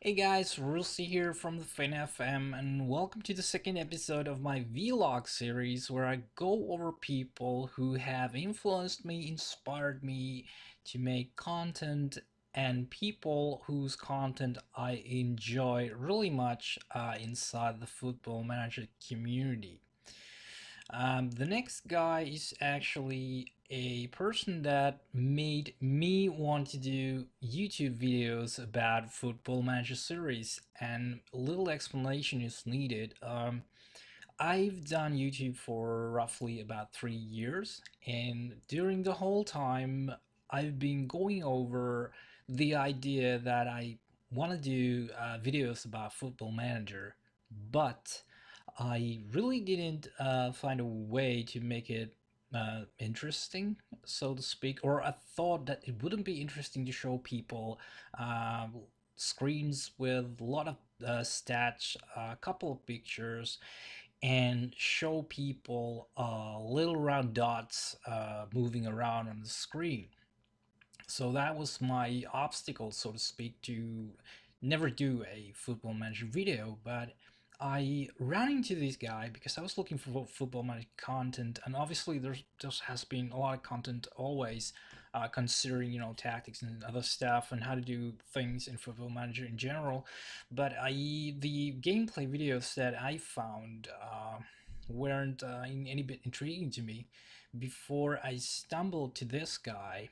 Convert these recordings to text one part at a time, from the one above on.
Hey guys, Rusty here from the DareFM, and welcome to the second episode of my vlog series where I go over people who have influenced me, inspired me to make content, and people whose content I enjoy really much inside the Football Manager community. The next guy is actually a person that made me want to do YouTube videos about Football Manager series, and a little explanation is needed. I've done YouTube for roughly about 3 years, and during the whole time, I've been going over the idea that I want to do videos about Football Manager, but I really didn't find a way to make it interesting, so to speak, or I thought that it wouldn't be interesting to show people uh, screens with a lot of stats, a couple of pictures, and show people little round dots moving around on the screen. So that was my obstacle, so to speak, to never do a Football Manager video. But I ran into this guy because I was looking for Football Manager content, and obviously there just has been a lot of content always, considering tactics and other stuff and how to do things in Football Manager in general. But the gameplay videos that I found weren't in any bit intriguing to me before I stumbled to this guy,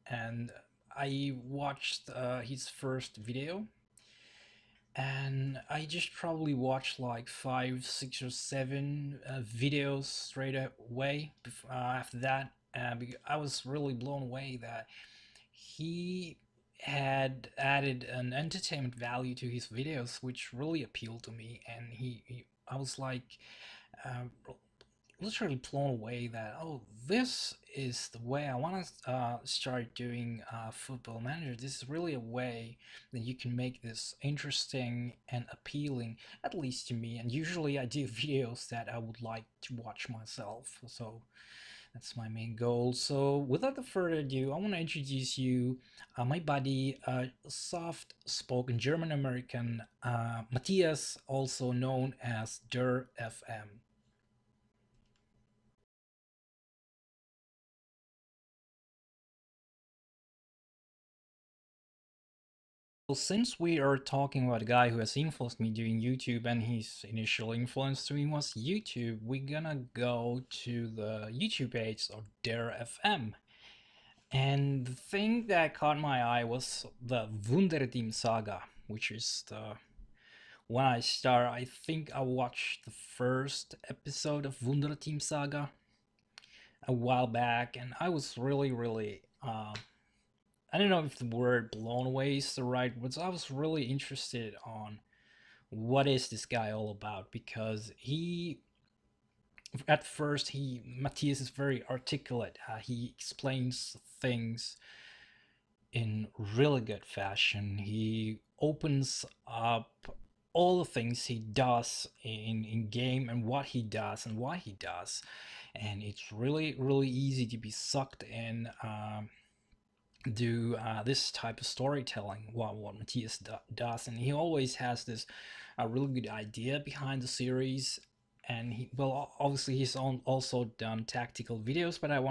and I watched his first video, and I just probably watched like five, six, or seven videos straight away. After that, I was really blown away that he had added an entertainment value to his videos, which really appealed to me. And I was like, uh, literally blown away that, oh, this is the way I want to start doing Football Manager. This is really a way that you can make this interesting and appealing, at least to me. And usually I do videos that I would like to watch myself, so that's my main goal. So without further ado, I want to introduce you my buddy, soft-spoken German American Matthias, also known as DerFM. Well, since we are talking about a guy who has influenced me doing YouTube, and his initial influence to me was YouTube, we're gonna go to the YouTube page of DareFM. And the thing that caught my eye was the Wunderteam saga, which is the when I start. I think I watched the first episode of Wunderteam saga a while back, and I was really I don't know if the word blown away is the right word. I was really interested on what is this guy all about, because he at first he Matthias is very articulate. He explains things in really good fashion. He opens up all the things he does in game, and what he does and why he does, and it's really easy to be sucked in, do this type of storytelling, what Matthias does. And he always has this really good idea behind the series. And he, well, obviously he's also done tactical videos, but I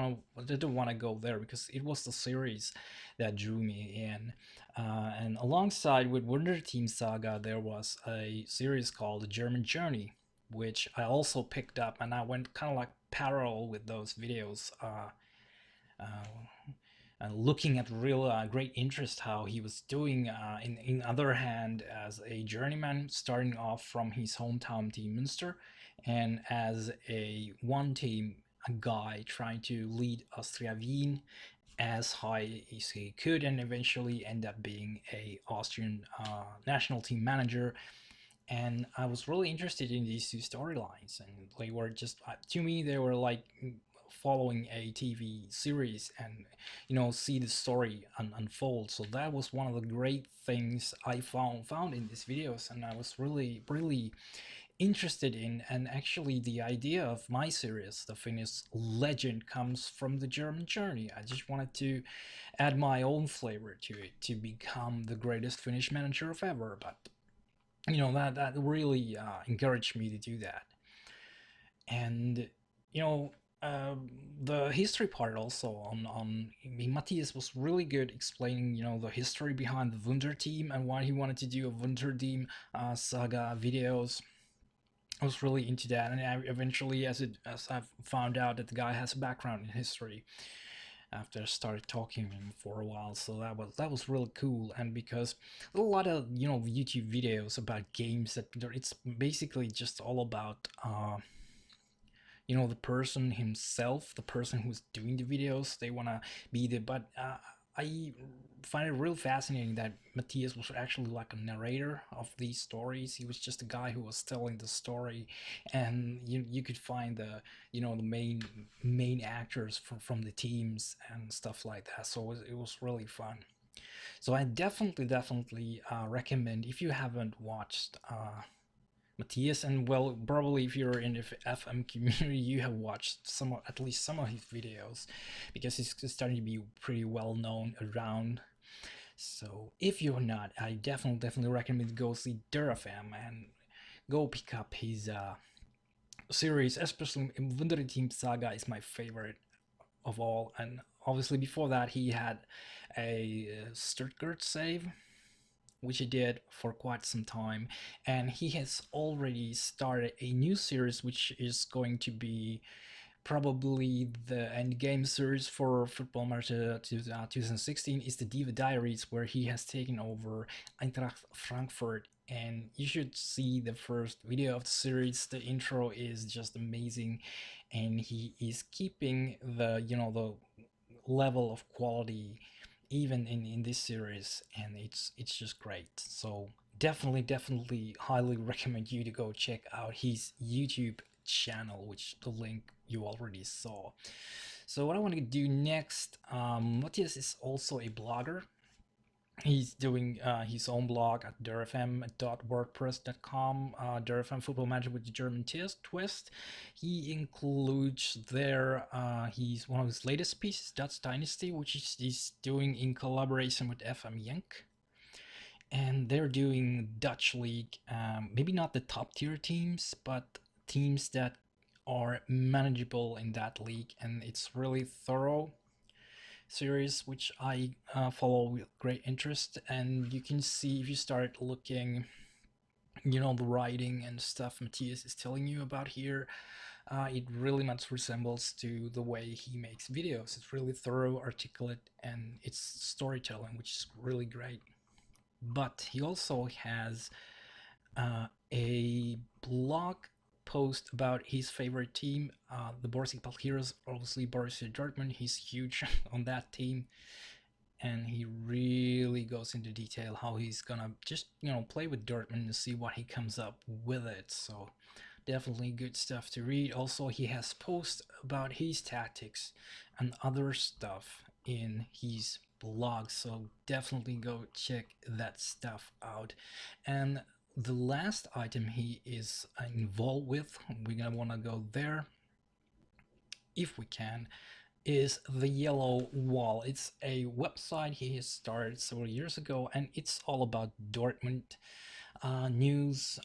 didn't want to go there because it was the series that drew me in. And alongside with Wonder Team Saga, there was a series called The German Journey, which I also picked up, and I went kind of like parallel with those videos. Uh, Looking at real great interest how he was doing, in other hand, as a journeyman, starting off from his hometown team Münster, and as a one team a guy trying to lead Austria Wien as high as he could, and eventually end up being a Austrian national team manager. And I was really interested in these two storylines, and they were just, to me, they were like following a TV series, and see the story unfold. So that was one of the great things I found in these videos, and I was really interested in. And actually, the idea of my series, The Finnish Legend, comes from the German journey. I just wanted to add my own flavor to it to become the greatest Finnish manager of ever. But that really encouraged me to do that. And you know the history part also Matthias was really good explaining the history behind the Wunder team and why he wanted to do a Wunder team saga videos. I was really into that, and I eventually, as I've found out that the guy has a background in history after I started talking to him for a while. So that was really cool. And because a lot of YouTube videos about games that it's basically just all about the person himself, the person who's doing the videos. They want to be the but I find it real fascinating that Matthias was actually like a narrator of these stories. He was just a guy who was telling the story, and you could find the main actors from the teams and stuff like that. So it was really fun. So I definitely recommend, if you haven't watched Matthias, and well, probably if you're in the FM community, you have watched at least some of his videos, because he's starting to be pretty well known around. So if you're not, I definitely recommend to go see DerFM and go pick up his series, especially Wundered Team Saga is my favorite of all. And obviously before that he had a Stuttgart save, which he did for quite some time. And he has already started a new series, which is going to be probably the end game series for Football Manager 2016, is the Diva Diaries, where he has taken over Eintracht Frankfurt. And you should see the first video of the series. The intro is just amazing, and he is keeping the level of quality even in this series, and it's just great. So definitely highly recommend you to go check out his YouTube channel, which the link you already saw. So what I want to do next, Matthias is also a blogger. He's doing his own blog at DerFM.wordpress.com, DerFM Football Manager with the German twist. He includes there, he's one of his latest pieces, Dutch Dynasty, which he's doing in collaboration with FM Yank. And they're doing Dutch League, maybe not the top tier teams, but teams that are manageable in that league. And it's really thorough series, which I follow with great interest. And you can see, if you start looking, the writing and stuff Matthias is telling you about here, it really much resembles to the way he makes videos. It's really thorough, articulate, and it's storytelling, which is really great. But he also has a blog post about his favorite team, the Borussia Heroes, obviously Borussia Dortmund. He's huge on that team, and he really goes into detail how he's gonna just play with Dortmund and see what he comes up with it. So definitely good stuff to read. Also, he has posts about his tactics and other stuff in his blog, so definitely go check that stuff out. And the last item he is involved with, we're gonna want to go there if we can, is the Yellow Wall. It's a website he has started several years ago, and it's all about Dortmund news,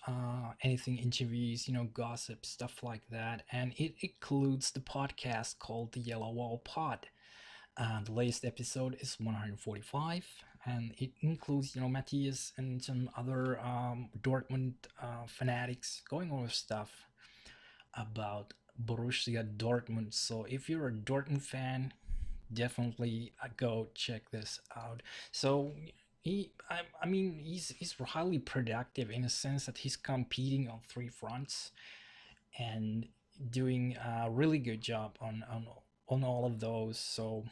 anything, interviews, gossip, stuff like that. And it includes the podcast called the Yellow Wall Pod. The latest episode is 145, and it includes, Matthias and some other Dortmund fanatics going over stuff about Borussia Dortmund. So if you're a Dortmund fan, definitely go check this out. So he's highly productive in a sense that he's competing on three fronts and doing a really good job on all of those. So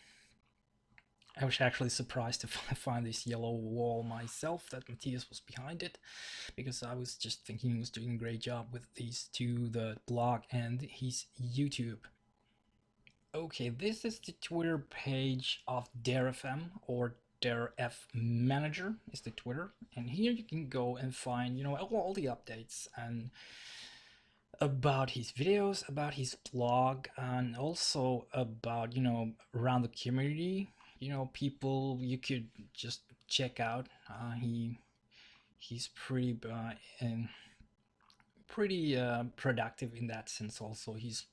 I was actually surprised to find this Yellow Wall myself, that Matthias was behind it, because I was just thinking he was doing a great job with these two, the blog and his YouTube. Okay, this is the Twitter page of DareFM, or DareF Manager is the Twitter, and here you can go and find all the updates and about his videos, about his blog, and also about, around the community, people you could just check out. He's and pretty productive in that sense. Also, he's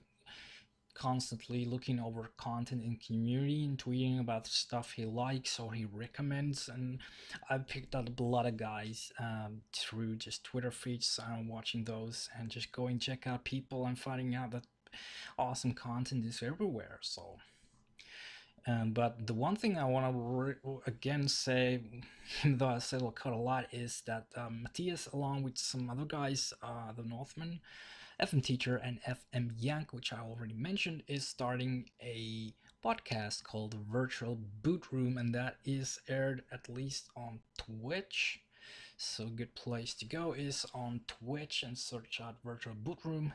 constantly looking over content in community and tweeting about stuff he likes or he recommends. And I picked up a lot of guys through just Twitter feeds, watching those and just going check out people and finding out that awesome content is everywhere. So but the one thing I want to again say, even though I said it'll cut a lot, is that Matthias, along with some other guys, the Northman, FM Teacher, and FM Yank, which I already mentioned, is starting a podcast called Virtual Boot Room, and that is aired at least on Twitch. So, a good place to go is on Twitch and search out Virtual Boot Room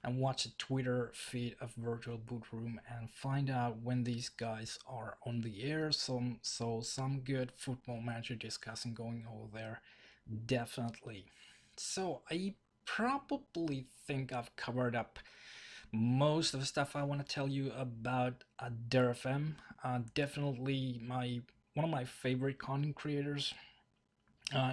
and watch the Twitter feed of Virtual Boot Room and find out when these guys are on the air. Some good football manager discussing going over there, definitely. So I probably think I've covered up most of the stuff I want to tell you about DerFM. Definitely my one of my favorite content creators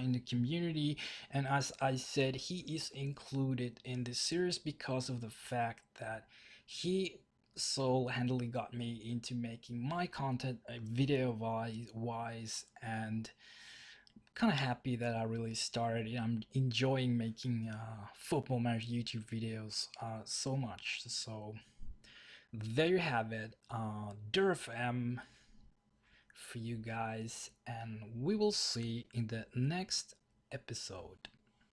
in the community, and as I said, he is included in this series because of the fact that he so handily got me into making my content video wise, and kind of happy that I really started. I'm enjoying making football manager YouTube videos so much. So there you have it, DerFM for you guys, and we will see in the next episode.